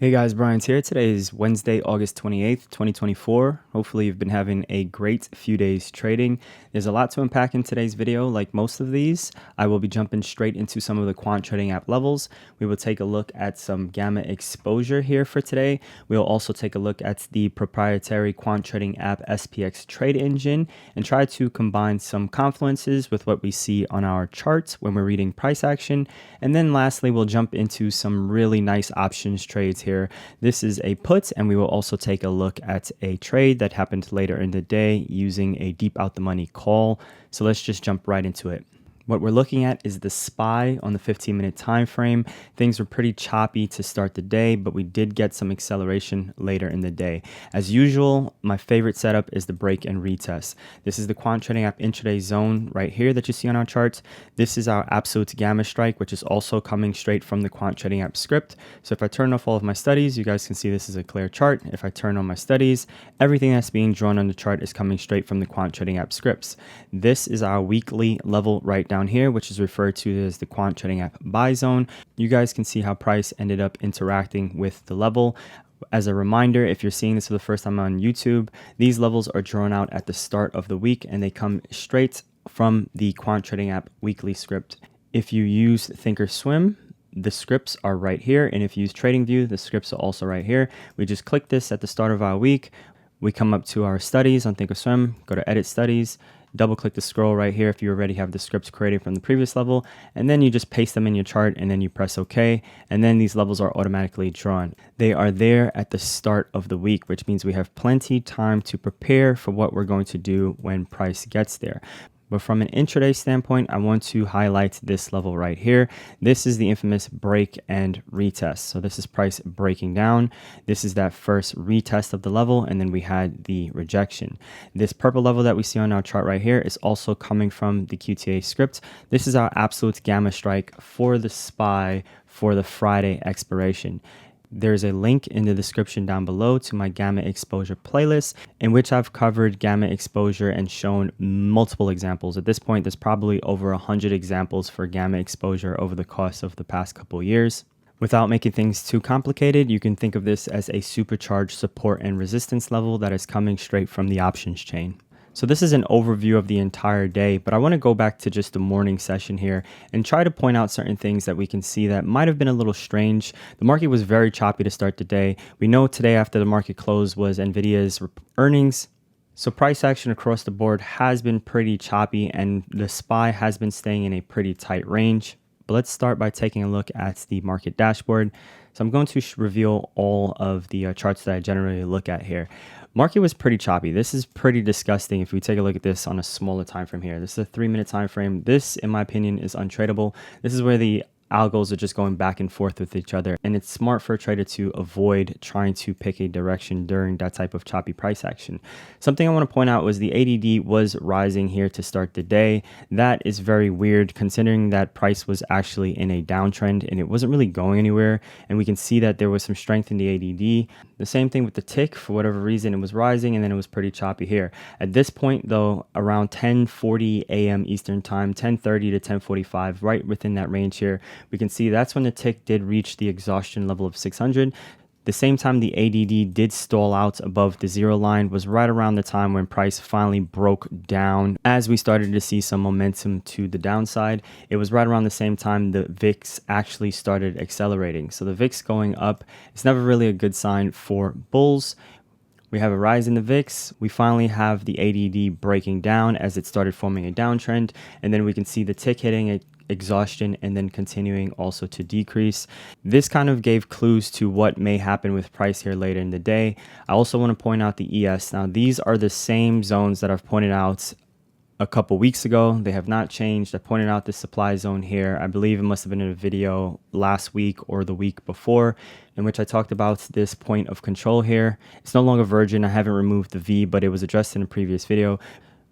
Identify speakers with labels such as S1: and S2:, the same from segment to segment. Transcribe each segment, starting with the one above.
S1: Hey guys, Brian's here. Today is Wednesday, August 28th, 2024. Hopefully you've been having a great few days trading. There's a lot to unpack in today's video. Like most of these, I will be jumping straight into some of the Quant Trading App levels. We will take a look at some gamma exposure here for today. We'll also take a look at the proprietary Quant Trading App SPX Trade Engine and try to combine some confluences with what we see on our charts when we're reading price action. And then lastly, we'll jump into some really nice options trades here. This is a put, and we will also take a look at a trade that happened later in the day using a deep out the money call. So let's just jump right into it. What we're looking at is the SPY on the 15-minute time frame. Things were pretty choppy to start the day, but we did get some acceleration later in the day. As usual, my favorite setup is the break and retest. This is the Quant Trading App intraday zone right here that you see on our charts. This is our absolute gamma strike, which is also coming straight from the Quant Trading App script. So if I turn off all of my studies, you guys can see this is a clear chart. If I turn on my studies, everything that's being drawn on the chart is coming straight from the Quant Trading App scripts. This is our weekly level right down here, which is referred to as the Quant Trading App buy zone. You guys can see how price ended up interacting with the level. As a reminder, if you're seeing this for the first time on YouTube, these levels are drawn out at the start of the week and they come straight from the Quant Trading App weekly script. If you use Thinkorswim, the scripts are right here, and if you use TradingView, the scripts are also right here. We just click this at the start of our week. We come up to our studies on Thinkorswim, go to Edit Studies, double click the scroll right here if you already have the scripts created from the previous level, and then you just paste them in your chart and then you press OK, and then these levels are automatically drawn. They are there at the start of the week, which means we have plenty time to prepare for what we're going to do when price gets there. But from an intraday standpoint, I want to highlight this level right here. This is the infamous break and retest. So this is price breaking down. This is that first retest of the level, and then we had the rejection. This purple level that we see on our chart right here is also coming from the QTA script. This is our absolute gamma strike for the SPY for the Friday expiration. There's a link in the description down below to my gamma exposure playlist, in which I've covered gamma exposure and shown multiple examples. At this point, there's probably over 100 examples for gamma exposure over the course of the past couple years. Without making things too complicated, you can think of this as a supercharged support and resistance level that is coming straight from the options chain. So this is an overview of the entire day, but I want to go back to just the morning session here and try to point out certain things that we can see that might have been a little strange. The market was very choppy to start the day. We know today after the market close was Nvidia's earnings. So price action across the board has been pretty choppy and the SPY has been staying in a pretty tight range. But let's start by taking a look at the market dashboard. So I'm going to reveal all of the charts that I generally look at here. Market was pretty choppy. This is pretty disgusting if we take a look at this on a smaller time frame here. This is a 3-minute time frame. This, in my opinion, is untradeable. This is where the algos are just going back and forth with each other, and it's smart for a trader to avoid trying to pick a direction during that type of choppy price action. Something I want to point out was the ADD was rising here to start the day. That is very weird considering that price was actually in a downtrend and it wasn't really going anywhere, and we can see that there was some strength in the ADD. The same thing with the tick. For whatever reason, it was rising and then it was pretty choppy here. At this point though, around 10:40 a.m. Eastern time, 10:30 to 10:45, right within that range here, we can see that's when the tick did reach the exhaustion level of 600. The same time the ADD did stall out above the zero line was right around the time when price finally broke down as we started to see some momentum to the downside. It was right around the same time the VIX actually started accelerating. So the VIX going up is never really a good sign for bulls. We have a rise in the VIX. We finally have the ADD breaking down as it started forming a downtrend, and then we can see the tick hitting a exhaustion and then continuing also to decrease. This kind of gave clues to what may happen with price here later in the day. I also want to point out the ES. Now these are the same zones that I've pointed out a couple weeks ago. They have not changed. I pointed out this supply zone here. I believe it must have been in a video last week or the week before, in which I talked about this point of control here. It's no longer virgin. I haven't removed the V, but it was addressed in a previous video.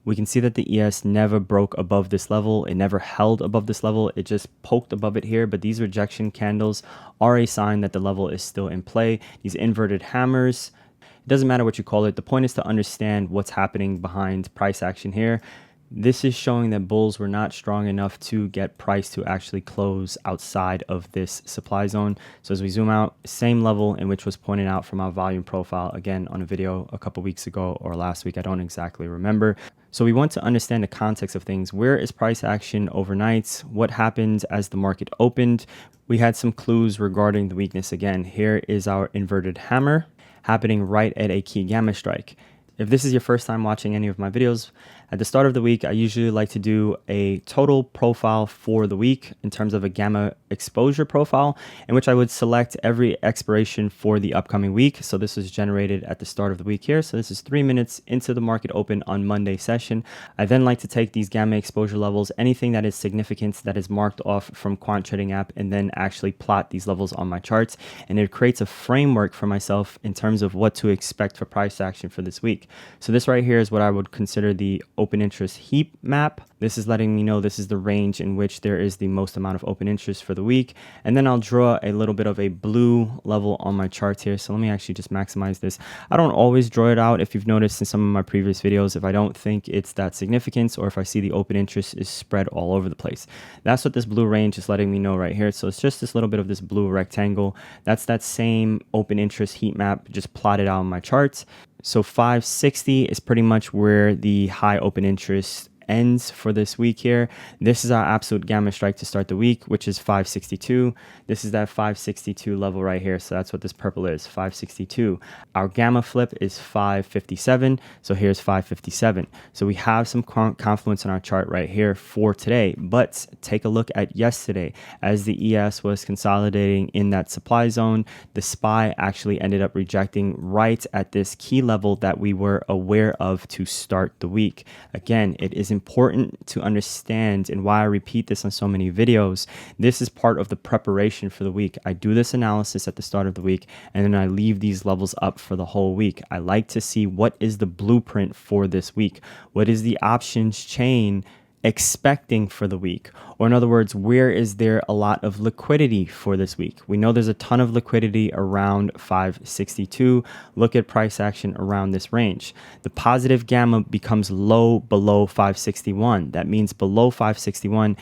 S1: We can see that the ES never broke above this level. It never held above this level. It just poked above it here. But these rejection candles are a sign that the level is still in play. These inverted hammers, it doesn't matter what you call it. The point is to understand what's happening behind price action here. This is showing that bulls were not strong enough to get price to actually close outside of this supply zone. So as we zoom out, same level in which was pointed out from our volume profile, again, on a video a couple weeks ago or last week, I don't exactly remember. So we want to understand the context of things. Where is price action overnight? What happened as the market opened? We had some clues regarding the weakness. Again, here is our inverted hammer happening right at a key gamma strike. If this is your first time watching any of my videos, at the start of the week, I usually like to do a total profile for the week in terms of a gamma exposure profile, in which I would select every expiration for the upcoming week. So this was generated at the start of the week here. So this is 3 minutes into the market open on Monday session. I then like to take these gamma exposure levels, anything that is significant that is marked off from Quant Trading App, and then actually plot these levels on my charts. And it creates a framework for myself in terms of what to expect for price action for this week. So this right here is what I would consider the open interest heat map. This is letting me know this is the range in which there is the most amount of open interest for the week. And then I'll draw a little bit of a blue level on my charts here. So let me actually just maximize this. I don't always draw it out. If you've noticed in some of my previous videos, if I don't think it's that significant, or if I see the open interest is spread all over the place. That's what this blue range is letting me know right here. So it's just this little bit of this blue rectangle. That's that same open interest heat map just plotted out on my charts. So 560 is pretty much where the high open interest ends for this week here. This is our absolute gamma strike to start the week, which is 562. This is that 562 level right here. So that's what this purple is, 562. Our gamma flip is 557. So here's 557. So we have some confluence on our chart right here for today. But take a look at yesterday. As the ES was consolidating in that supply zone, the SPY actually ended up rejecting right at this key level that we were aware of to start the week. Again, it is important to understand, and why I repeat this on so many videos, this is part of the preparation for the week. I do this analysis at the start of the week, and then I leave these levels up for the whole week. I like to see what is the blueprint for this week. What is the options chain expecting for the week? Or in other words, where is there a lot of liquidity for this week? We know there's a ton of liquidity around 562. Look at price action around this range. The positive gamma becomes low below 561. That means below 561,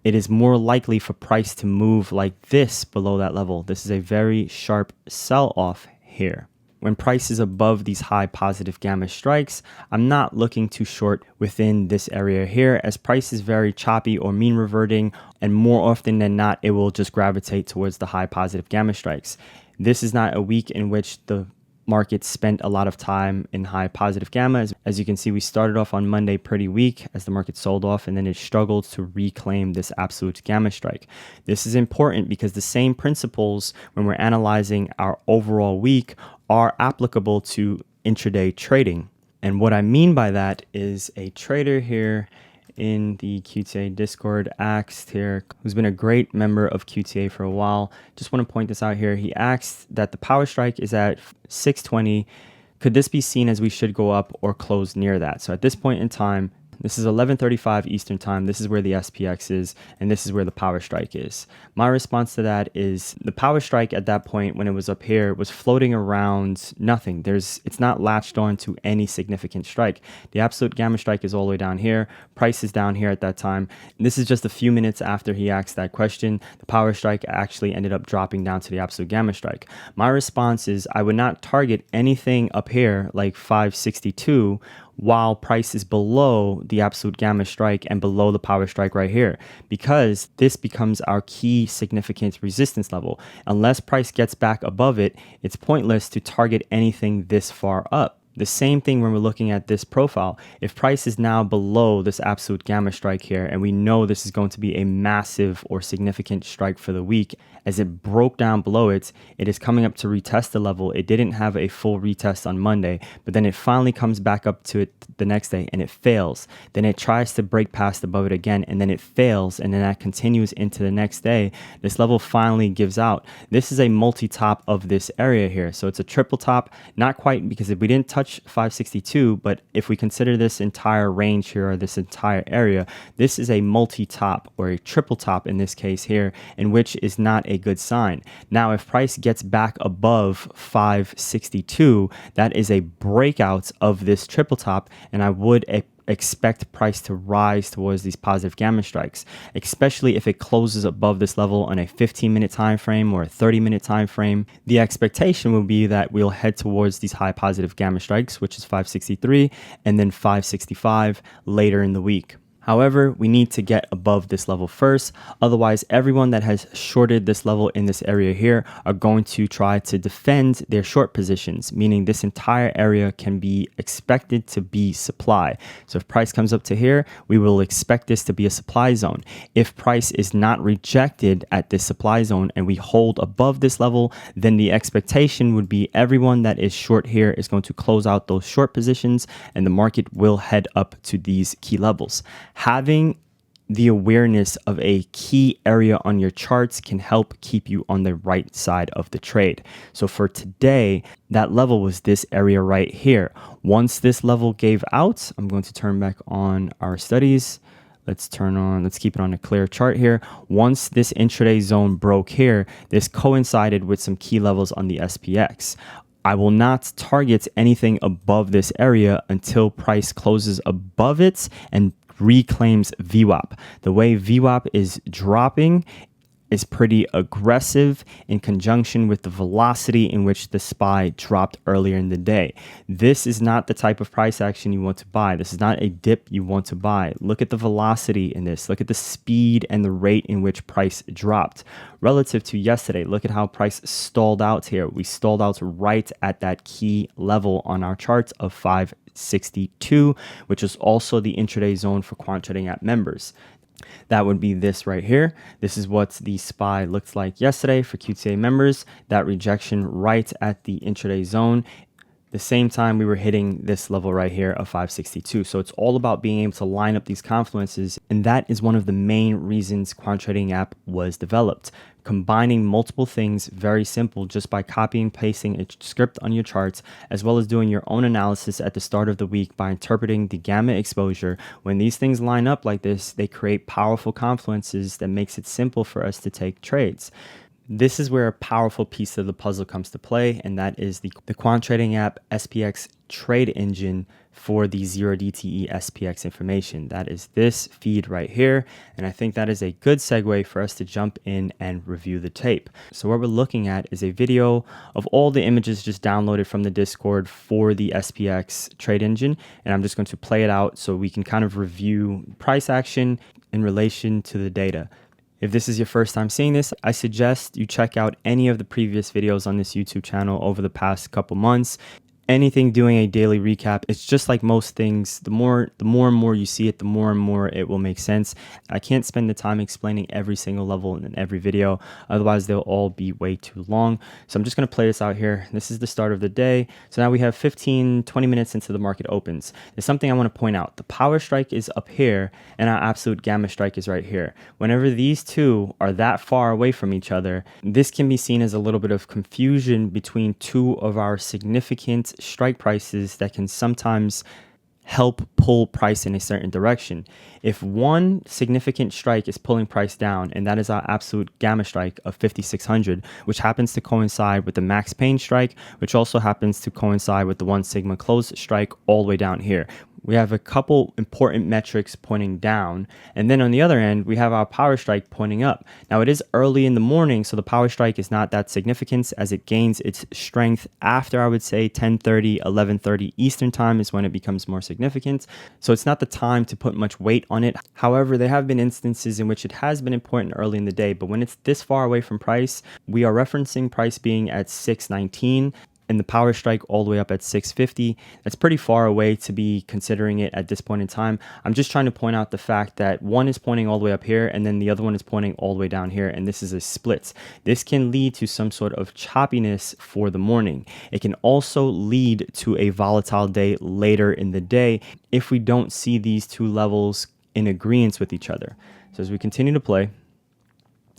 S1: it is more likely for price to move like this below that level. This is a very sharp sell-off here. When price is above these high positive gamma strikes, I'm not looking to short within this area here, as price is very choppy or mean reverting, and more often than not, it will just gravitate towards the high positive gamma strikes. This is not a week in which the market spent a lot of time in high positive gamma. As you can see, we started off on Monday pretty weak as the market sold off, and then it struggled to reclaim this absolute gamma strike. This is important because the same principles when we're analyzing our overall week are applicable to intraday trading. And what I mean by that is a trader here in the QTA Discord asked here, who's been a great member of QTA for a while. Just want to point this out here. He asked that the power strike is at 620. Could this be seen as we should go up or close near that? So at this point in time, this is 11:35 Eastern time. This is where the SPX is, and this is where the power strike is. My response to that is the power strike at that point, when it was up here, was floating around nothing. It's not latched on to any significant strike. The absolute gamma strike is all the way down here. Price is down here at that time. And this is just a few minutes after he asked that question. The power strike actually ended up dropping down to the absolute gamma strike. My response is I would not target anything up here like 562 while price is below the absolute gamma strike and below the power strike right here, because this becomes our key significant resistance level. Unless price gets back above it, it's pointless to target anything this far up. The same thing when we're looking at this profile. If price is now below this absolute gamma strike here, and we know this is going to be a massive or significant strike for the week, as it broke down below it, it is coming up to retest the level. It didn't have a full retest on Monday, but then it finally comes back up to it the next day and it fails. Then it tries to break past above it again, and then it fails, and then that continues into the next day. This level finally gives out. This is a multi-top of this area here. So it's a triple top, not quite, because if we didn't touch 562, but if we consider this entire range here, or this entire area, this is a multi-top, or a triple top in this case here, in which is not a good sign. Now, if price gets back above 562, that is a breakout of this triple top, and I would expect price to rise towards these positive gamma strikes, especially if it closes above this level on a 15-minute time frame or a 30-minute time frame. The expectation will be that we'll head towards these high positive gamma strikes, which is 563 and then 565 later in the week. However, we need to get above this level first. Otherwise, everyone that has shorted this level in this area here are going to try to defend their short positions, meaning this entire area can be expected to be supply. So if price comes up to here, we will expect this to be a supply zone. If price is not rejected at this supply zone and we hold above this level, then the expectation would be everyone that is short here is going to close out those short positions and the market will head up to these key levels. Having the awareness of a key area on your charts can help keep you on the right side of the trade. So for today, that level was this area right here. Once this level gave out, I'm going to turn back on our studies. Let's keep it on a clear chart here. Once this intraday zone broke here, this coincided with some key levels on the SPX. I will not target anything above this area until price closes above it and reclaims VWAP. The way VWAP is dropping is pretty aggressive in conjunction with the velocity in which the SPY dropped earlier in the day. This is not the type of price action you want to buy. This is not a dip you want to buy. Look at the velocity in this. Look at the speed and the rate in which price dropped. Relative to yesterday, look at how price stalled out here. We stalled out right at that key level on our charts of 562, which is also the intraday zone for Quant Trading App members. That would be this right here. This is what the SPY looked like yesterday for QTA members. That rejection right at the intraday zone. The same time we were hitting this level right here of 562. So it's all about being able to line up these confluences. And that is one of the main reasons Quant Trading App was developed. Combining multiple things, very simple, just by copying and pasting a script on your charts, as well as doing your own analysis at the start of the week by interpreting the gamma exposure. When these things line up like this, they create powerful confluences that makes it simple for us to take trades. This is where a powerful piece of the puzzle comes to play, and that is the Quant Trading App SPX Trade Engine for the 0DTE SPX information. That is this feed right here, and I think that is a good segue for us to jump in and review the tape. So what we're looking at is a video of all the images just downloaded from the Discord for the SPX Trade Engine, and I'm just going to play it out so we can kind of review price action in relation to the data. If this is your first time seeing this, I suggest you check out any of the previous videos on this YouTube channel over the past couple months. Anything doing a daily recap, it's just like most things. The more and more you see it, the more and more it will make sense. I can't spend the time explaining every single level in every video, otherwise they'll all be way too long. So I'm just going to play this out here. This is the start of the day. So now we have 15-20 minutes into the market opens. There's something I want to point out. The power strike is up here and our absolute gamma strike is right here. Whenever these two are that far away from each other, this can be seen as a little bit of confusion between two of our significant strike prices that can sometimes help pull price in a certain direction. If one significant strike is pulling price down, and that is our absolute gamma strike of 5600, which happens to coincide with the max pain strike, which also happens to coincide with the 1 sigma close strike all the way down here. We have a couple important metrics pointing down, and then on the other end, we have our power strike pointing up. Now it is early in the morning, so the power strike is not that significant as it gains its strength after, I would say, 10:30, 11:30 Eastern time is when it becomes more significant. So it's not the time to put much weight on it. However, there have been instances in which it has been important early in the day, but when it's this far away from price, we are referencing price being at 619. And the power strike all the way up at 650. That's pretty far away to be considering it at this point in time. I'm just trying to point out the fact that one is pointing all the way up here and then the other one is pointing all the way down here, and this is a split. This can lead to some sort of choppiness for the morning. It can also lead to a volatile day later in the day if we don't see these two levels in agreement with each other. So as we continue to play,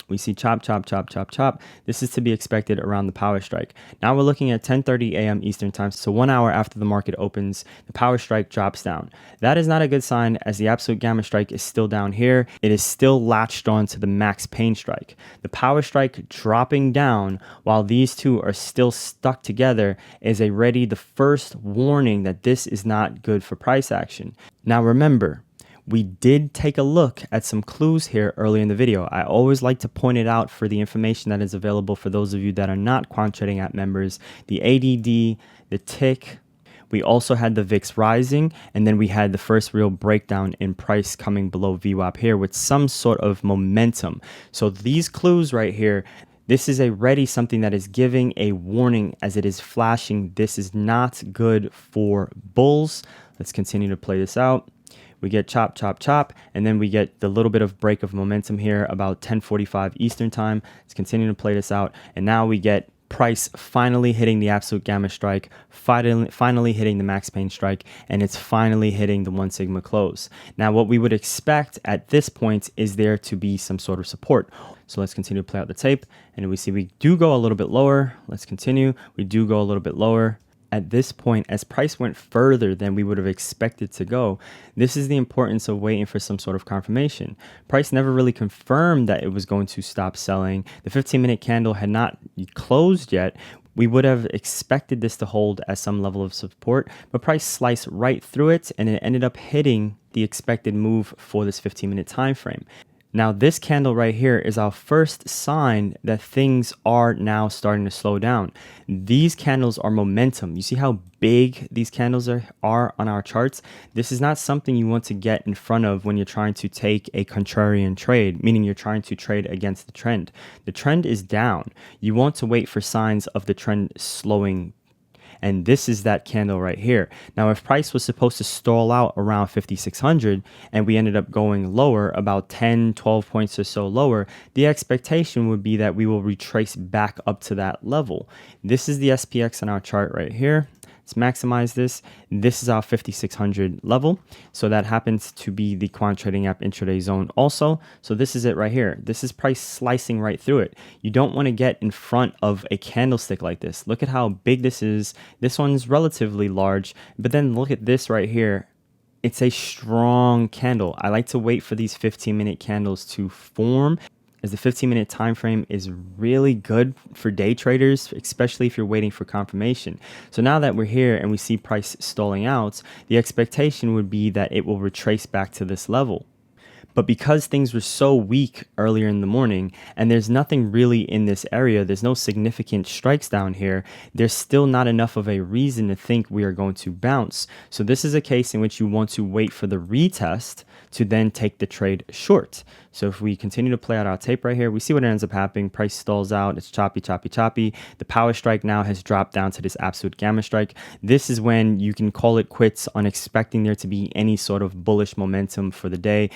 S1: We see chop, chop, chop, chop, chop. This is to be expected around the power strike. Now we're looking at 10:30 a.m. Eastern time. So 1 hour after the market opens, the power strike drops down. That is not a good sign, as the absolute gamma strike is still down here. It is still latched on to the max pain strike. The power strike dropping down while these two are still stuck together is already the first warning that this is not good for price action. Now remember, we did take a look at some clues here early in the video. I always like to point it out for the information that is available for those of you that are not Quant Trading App members. The ADD, the tick. We also had the VIX rising, and then we had the first real breakdown in price coming below VWAP here with some sort of momentum. So these clues right here, this is already something that is giving a warning as it is flashing. This is not good for bulls. Let's continue to play this out. We get chop, chop, chop, and then we get the little bit of break of momentum here about 10:45 Eastern time. Let's continue to play this out, and now we get price finally hitting the absolute gamma strike, finally hitting the max pain strike, and it's finally hitting the 1 sigma close. Now what we would expect at this point is there to be some sort of support. So let's continue to play out the tape, and we see we do go a little bit lower. Let's continue. We do go a little bit lower. At this point, as price went further than we would have expected to go, this is the importance of waiting for some sort of confirmation. Price never really confirmed that it was going to stop selling. The 15-minute candle had not closed yet. We would have expected this to hold as some level of support, but price sliced right through it, and it ended up hitting the expected move for this 15-minute time frame. Now this candle right here is our first sign that things are now starting to slow down. These candles are momentum. You see how big these candles are on our charts? This is not something you want to get in front of when you're trying to take a contrarian trade, meaning you're trying to trade against the trend. The trend is down. You want to wait for signs of the trend slowing. And this is that candle right here. Now, if price was supposed to stall out around 5,600 and we ended up going lower, about 10, 12 points or so lower, the expectation would be that we will retrace back up to that level. This is the SPX on our chart right here. Let's maximize this. This is our 5,600 level. So that happens to be the Quant Trading App intraday zone also. So this is it right here. This is price slicing right through it. You don't want to get in front of a candlestick like this. Look at how big this is. This one's relatively large, but then look at this right here. It's a strong candle. I like to wait for these 15-minute candles to form, as the 15-minute time frame is really good for day traders, especially if you're waiting for confirmation. So now that we're here and we see price stalling out, the expectation would be that it will retrace back to this level. But because things were so weak earlier in the morning and there's nothing really in this area, there's no significant strikes down here, there's still not enough of a reason to think we are going to bounce. So this is a case in which you want to wait for the retest to then take the trade short. So if we continue to play out our tape right here, we see what ends up happening. Price stalls out. It's choppy, choppy, choppy. The power strike now has dropped down to this absolute gamma strike. This is when you can call it quits on expecting there to be any sort of bullish momentum for the day,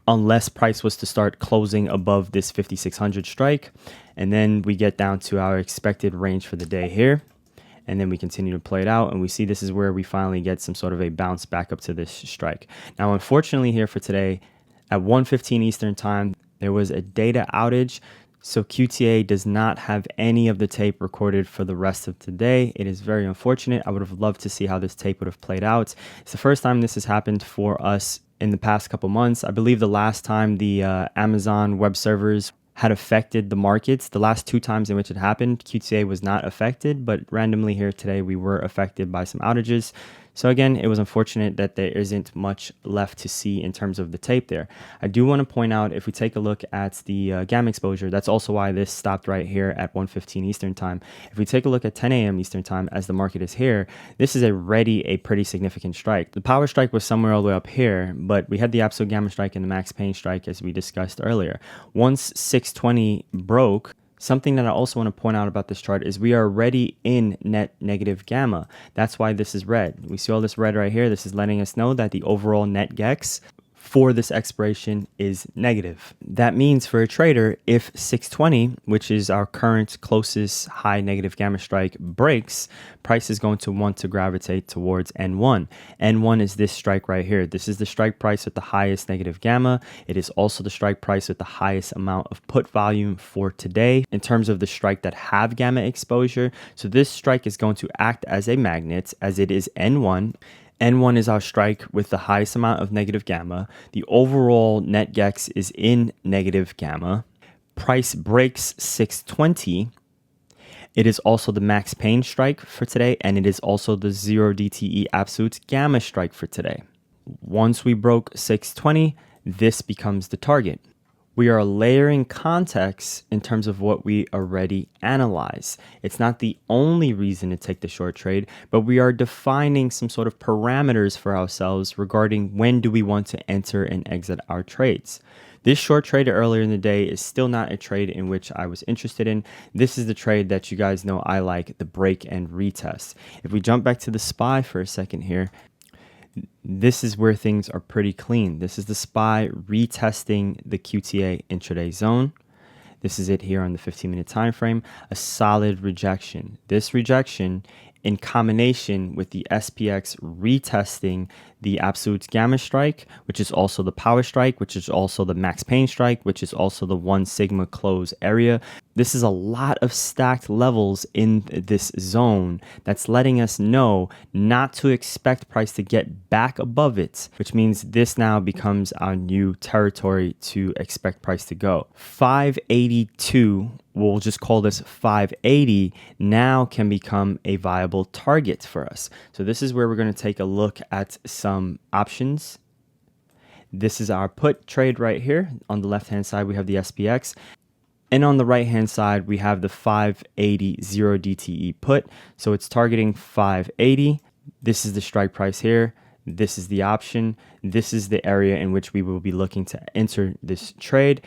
S1: unless price was to start closing above this 5,600 strike. And then we get down to our expected range for the day here. And then we continue to play it out, and we see this is where we finally get some sort of a bounce back up to this strike. Now, unfortunately here for today, at 1:15 Eastern time, there was a data outage. So QTA does not have any of the tape recorded for the rest of today. It is very unfortunate. I would have loved to see how this tape would have played out. It's the first time this has happened for us in the past couple months. I believe the last time the Amazon web servers had affected the markets, the last 2 times in which it happened, QTA was not affected, but randomly here today we were affected by some outages. So again, it was unfortunate that there isn't much left to see in terms of the tape there. I do want to point out, if we take a look at the gamma exposure, that's also why this stopped right here at 1:15 Eastern time. If we take a look at 10 a.m. Eastern time, as the market is here, this is already a pretty significant strike. The power strike was somewhere all the way up here, but we had the absolute gamma strike and the max pain strike as we discussed earlier. Once 620 broke, something that I also want to point out about this chart is we are already in net negative gamma. That's why this is red. We see all this red right here. This is letting us know that the overall net GEX for this expiration is negative. That means for a trader, if 620, which is our current closest high negative gamma strike, breaks, price is going to want to gravitate towards N1. N1 is this strike right here. This is the strike price with the highest negative gamma. It is also the strike price with the highest amount of put volume for today in terms of the strike that have gamma exposure. So this strike is going to act as a magnet, as it is N1. N1 is our strike with the highest amount of negative gamma. The overall net GEX is in negative gamma. Price breaks 620. It is also the max pain strike for today, and it is also the 0 DTE absolute gamma strike for today. Once we broke 620, this becomes the target. We are layering context in terms of what we already analyze. It's not the only reason to take the short trade, but we are defining some sort of parameters for ourselves regarding when do we want to enter and exit our trades. This short trade earlier in the day is still not a trade in which I was interested in. This is the trade that you guys know I like, the break and retest. If we jump back to the SPY for a second here, this is where things are pretty clean. This is the SPY retesting the QTA intraday zone. This is it here on the 15-minute time frame, a solid rejection. This rejection in combination with the SPX retesting the absolute gamma strike, which is also the power strike, which is also the max pain strike, which is also the 1 sigma close area. This is a lot of stacked levels in this zone that's letting us know not to expect price to get back above it, which means this now becomes our new territory to expect price to go. 582, we'll just call this 580, now can become a viable target for us. So this is where we're going to take a look at some options. This is our put trade right here. On the left hand side we have the SPX, and on the right hand side we have the 580 0 DTE put. So it's targeting 580. This is the strike price here. This is the option. This is the area in which we will be looking to enter this trade,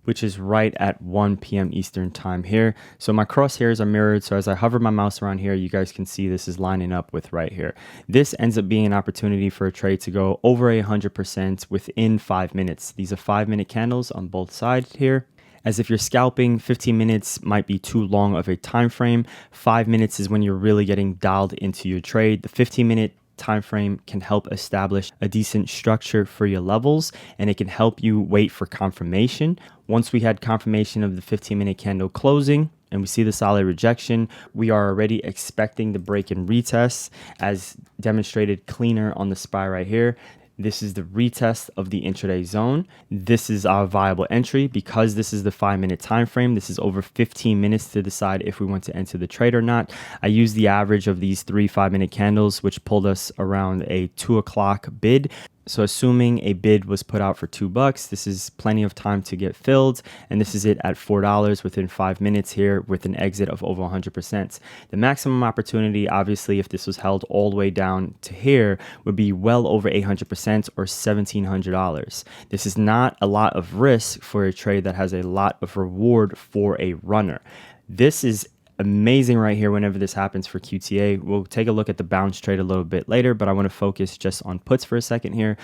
S1: which is right at 1 p.m. Eastern time here. So my crosshairs are mirrored. So as I hover my mouse around here, you guys can see this is lining up with right here. This ends up being an opportunity for a trade to go over 100% within 5 minutes. These are 5-minute candles on both sides here. As if you're scalping, 15 minutes might be too long of a time frame. 5 minutes is when you're really getting dialed into your trade. The 15-minute time frame can help establish a decent structure for your levels, and it can help you wait for confirmation. Once we had confirmation of the 15-minute candle closing and we see the solid rejection, we are already expecting the break and retest as demonstrated cleaner on the SPY right here. This is the retest of the intraday zone. This is our viable entry. Because this is the 5-minute time frame, this is over 15 minutes to decide if we want to enter the trade or not. I use the average of these 3 5-minute candles, which pulled us around a 2 o'clock bid. So assuming a bid was put out for $2, this is plenty of time to get filled. And this is it at $4 within 5 minutes here with an exit of over 100%. The maximum opportunity, obviously, if this was held all the way down to here, would be well over 800% or $1,700. This is not a lot of risk for a trade that has a lot of reward for a runner. This is amazing right here whenever this happens for QTA. We'll take a look at the bounce trade a little bit later, but I want to focus just on puts for a second here.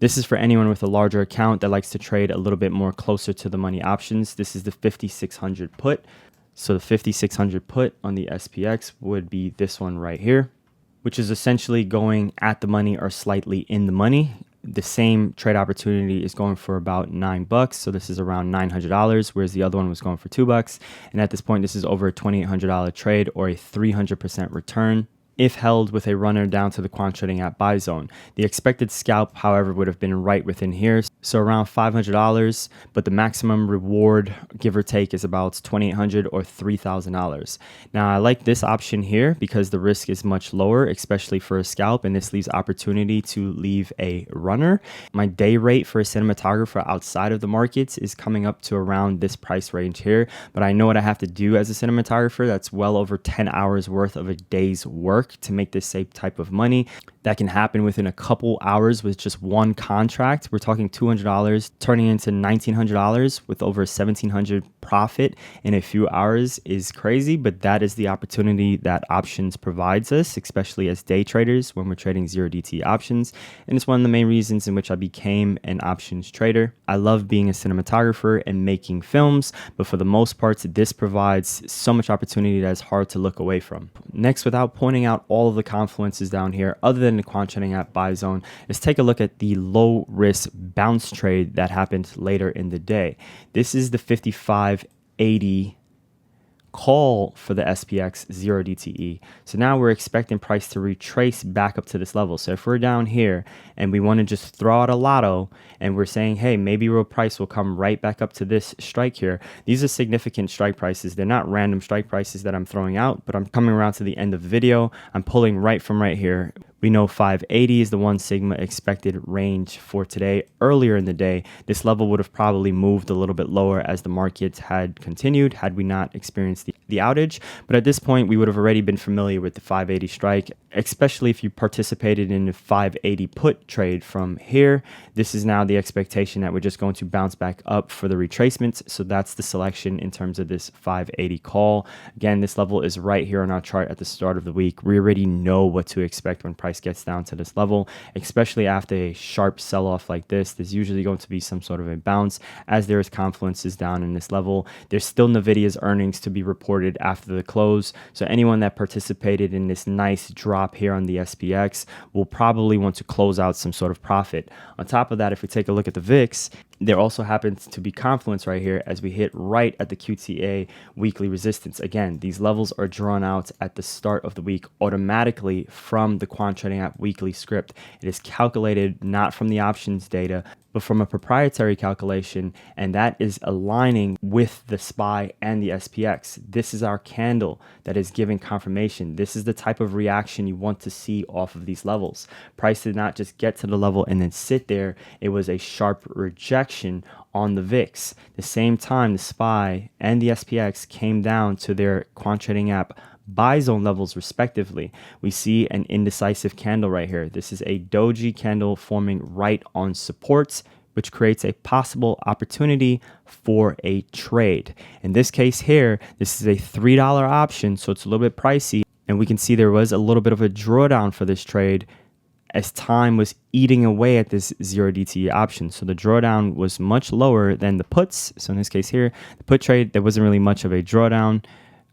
S1: This is for anyone with a larger account that likes to trade a little bit more closer to the money options. This is the 5600 put. So the 5600 put on the SPX would be this one right here, which is essentially going at the money or slightly in the money. The same trade opportunity is going for about $9, so this is around $900, whereas the other one was going for $2. And at this point, this is over a $2,800 trade or a 300% return if held with a runner down to the Quant Trading App buy zone. The expected scalp, however, would have been right within here, so around $500, but the maximum reward, give or take, is about $2,800 or $3,000. Now, I like this option here because the risk is much lower, especially for a scalp, and this leaves opportunity to leave a runner. My day rate for a cinematographer outside of the markets is coming up to around this price range here, but I know what I have to do as a cinematographer. That's well over 10 hours worth of a day's work to make this same type of money. that can happen within a couple hours with just one contract. We're talking $200 turning into $1,900 with over $1,700 profit in a few hours is crazy, but that is the opportunity that options provides us, especially as day traders when we're trading 0DTE options. And it's one of the main reasons in which I became an options trader. I love being a cinematographer and making films, but for the most part, this provides so much opportunity that it's hard to look away from. Next, without pointing out all of the confluences down here, other than the Quant Trading App buy zone, let's take a look at the low risk bounce trade that happened later in the day. This is the 55.80 call for the SPX 0DTE. So now we're expecting price to retrace back up to this level. So if we're down here and we want to just throw out a lotto and we're saying, hey, maybe real price will come right back up to this strike here. These are significant strike prices. They're not random strike prices that I'm throwing out, but I'm coming around to the end of the video. I'm pulling right from right here. We know 580 is the 1 sigma expected range for today. Earlier in the day, this level would have probably moved a little bit lower as the markets had continued had we not experienced the outage. But at this point, we would have already been familiar with the 580 strike, especially if you participated in the 580 put trade from here. This is now the expectation that we're just going to bounce back up for the retracements. So that's the selection in terms of this 580 call. Again, this level is right here on our chart at the start of the week. We already know what to expect when price gets down to this level, especially after a sharp sell-off like this. There's usually going to be some sort of a bounce as there is confluences down in this level. There's still NVIDIA's earnings to be reported after the close. So anyone that participated in this nice drop here on the SPX will probably want to close out some sort of profit. On top of that, if we take a look at the VIX, there also happens to be confluence right here as we hit right at the QTA weekly resistance. Again, these levels are drawn out at the start of the week automatically from the Quant Trading App weekly script. It is calculated not from the options data, but from a proprietary calculation, and that is aligning with the SPY and the SPX. This is our candle that is giving confirmation. This is the type of reaction you want to see off of these levels. Price did not just get to the level and then sit there. It was a sharp rejection on the VIX. The same time, the SPY and the SPX came down to their Quant Trading App buy zone levels respectively. We see an indecisive candle right here. This is a doji candle forming right on supports, which creates a possible opportunity for a trade. In this case here, this is a $3 option, so it's a little bit pricey, and we can see there was a little bit of a drawdown for this trade as time was eating away at this 0DTE option. So the drawdown was much lower than the puts. So in this case here, the put trade, there wasn't really much of a drawdown.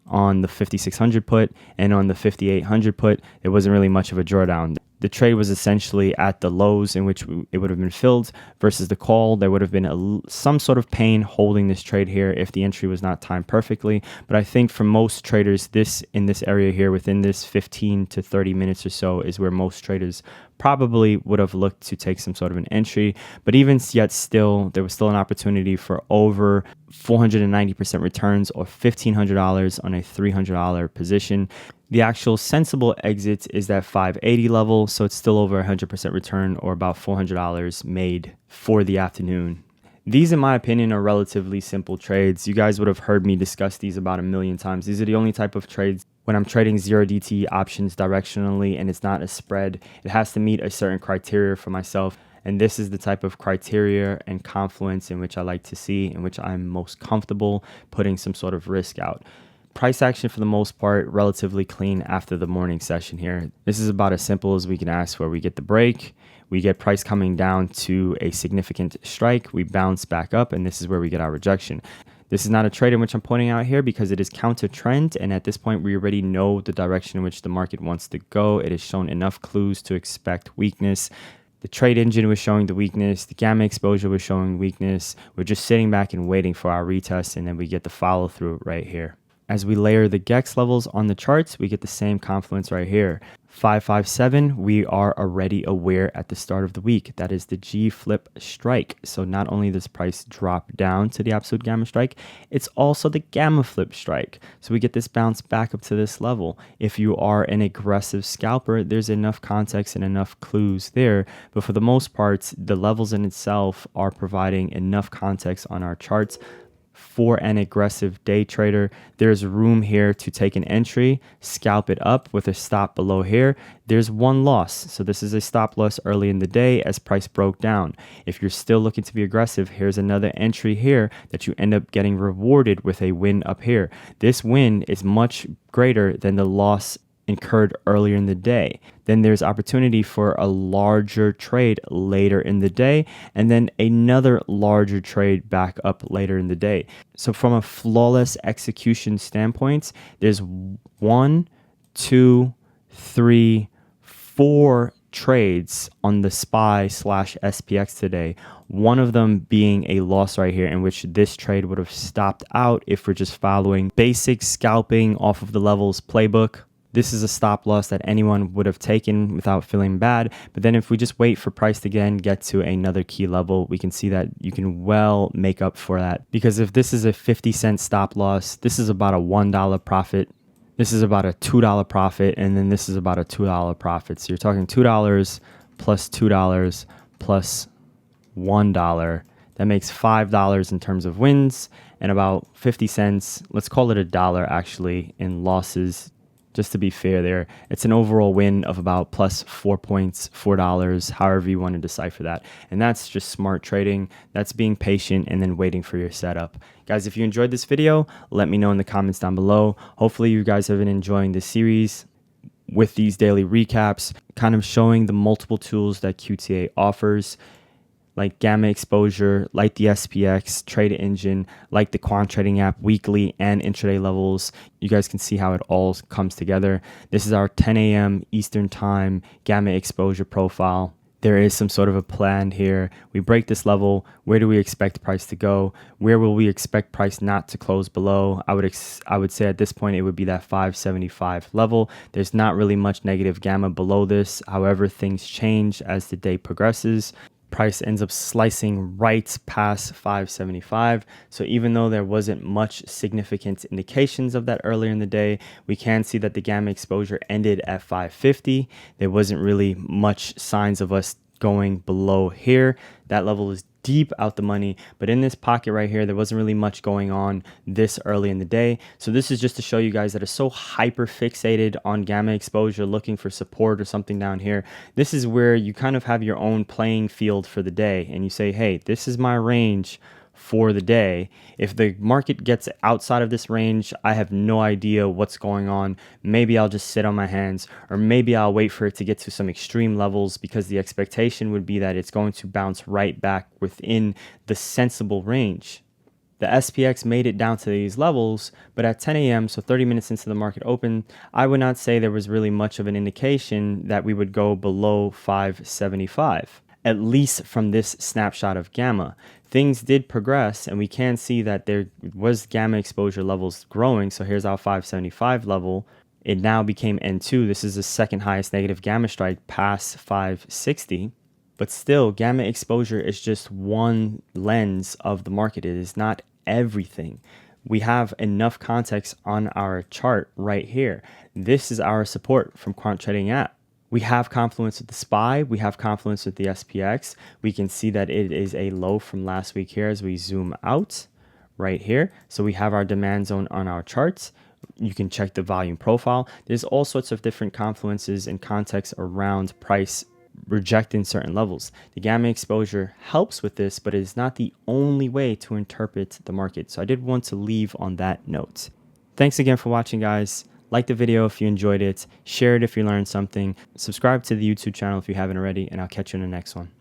S1: On the 5600 put and on the 5800 put, there wasn't really much of a drawdown. The trade was essentially at the lows in which it would have been filled versus the call. There would have been some sort of pain holding this trade here if the entry was not timed perfectly. But I think for most traders, in this area here, within this 15 to 30 minutes or so, is where most traders probably would have looked to take some sort of an entry. But even yet still, there was still an opportunity for over 490% returns or $1,500 on a $300 position. The actual sensible exit is that 580 level, so it's still over 100% return or about $400 made for the afternoon. These, in my opinion, are relatively simple trades. You guys would have heard me discuss these about a million times. These are the only type of trades when I'm trading 0DTE options directionally and it's not a spread. It has to meet a certain criteria for myself. And this is the type of criteria and confluence in which I like to see, in which I'm most comfortable putting some sort of risk out. Price action for the most part, relatively clean after the morning session here. This is about as simple as we can ask for. We get the break, we get price coming down to a significant strike, we bounce back up, and this is where we get our rejection. This is not a trade in which I'm pointing out here because it is counter trend, and at this point we already know the direction in which the market wants to go. It has shown enough clues to expect weakness. The trade engine was showing the weakness. The gamma exposure was showing weakness. We're just sitting back and waiting for our retest, and then we get the follow through right here. As we layer the GEX levels on the charts, we get the same confluence right here. 557, we are already aware at the start of the week. That is the G flip strike. So not only does price drop down to the absolute gamma strike, it's also the gamma flip strike. So we get this bounce back up to this level. If you are an aggressive scalper, there's enough context and enough clues there. But for the most part, the levels in itself are providing enough context on our charts. for an aggressive day trader, there's room here to take an entry, scalp it up with a stop below here. There's one loss. So this is a stop loss early in the day as price broke down. If you're still looking to be aggressive, here's another entry here that you end up getting rewarded with a win up here. This win is much greater than the loss incurred earlier in the day. Then there's opportunity for a larger trade later in the day, and then another larger trade back up later in the day. So from a flawless execution standpoint, there's 1, 2, 3, 4 trades on the SPY/SPX today. One of them being a loss right here, in which this trade would have stopped out if we're just following basic scalping off of the levels playbook. This is a stop loss that anyone would have taken without feeling bad. But then if we just wait for price to again get to another key level, we can see that you can well make up for that. Because if this is a 50-cent stop loss, this is about a $1 profit. This is about a $2 profit. And then this is about a $2 profit. So you're talking $2 plus $2 plus $1. That makes $5 in terms of wins and about 50 cents. Let's call it $1 actually in losses. Just to be fair there, it's an overall win of about plus 4 points, $4, however you want to decipher that. And that's just smart trading. That's being patient and then waiting for your setup. Guys, if you enjoyed this video, let me know in the comments down below. Hopefully you guys have been enjoying this series with these daily recaps, kind of showing the multiple tools that QTA offers, like gamma exposure, like the SPX Trade Engine, like the Quant Trading App, weekly and intraday levels. You guys can see how it all comes together. This is our 10 a.m. Eastern Time gamma exposure profile. There is some sort of a plan here. We break this level. Where do we expect price to go? Where will we expect price not to close below? I would say at this point it would be that 575 level. There's not really much negative gamma below this. However, things change as the day progresses. Price ends up slicing right past 575. So even though there wasn't much significant indications of that earlier in the day, we can see that the gamma exposure ended at 550. There wasn't really much signs of us going below here. That level is deep out the money, but in this pocket right here, there wasn't really much going on this early in the day. So this is just to show you guys that are so hyper fixated on gamma exposure, looking for support or something down here. This is where you kind of have your own playing field for the day, and you say, hey, this is my range for the day. If the market gets outside of this range, I have no idea what's going on. Maybe I'll just sit on my hands, or maybe I'll wait for it to get to some extreme levels, because the expectation would be that it's going to bounce right back within the sensible range. The SPX made it down to these levels, but at 10 a.m., so 30 minutes into the market open, I would not say there was really much of an indication that we would go below 575. At least from this snapshot of gamma. Things did progress, and we can see that there was gamma exposure levels growing. So here's our 575 level. It now became N2. This is the second highest negative gamma strike past 560. But still, gamma exposure is just one lens of the market. It is not everything. We have enough context on our chart right here. This is our support from Quant Trading App. We have Confluence with the SPY. We have Confluence with the SPX. We can see that it is a low from last week here as we zoom out right here. So we have our demand zone on our charts. You can check the volume profile. There's all sorts of different confluences and context around price rejecting certain levels. The gamma exposure helps with this, but it is not the only way to interpret the market. So I did want to leave on that note. Thanks again for watching, guys. Like the video if you enjoyed it, share it if you learned something, subscribe to the YouTube channel if you haven't already, and I'll catch you in the next one.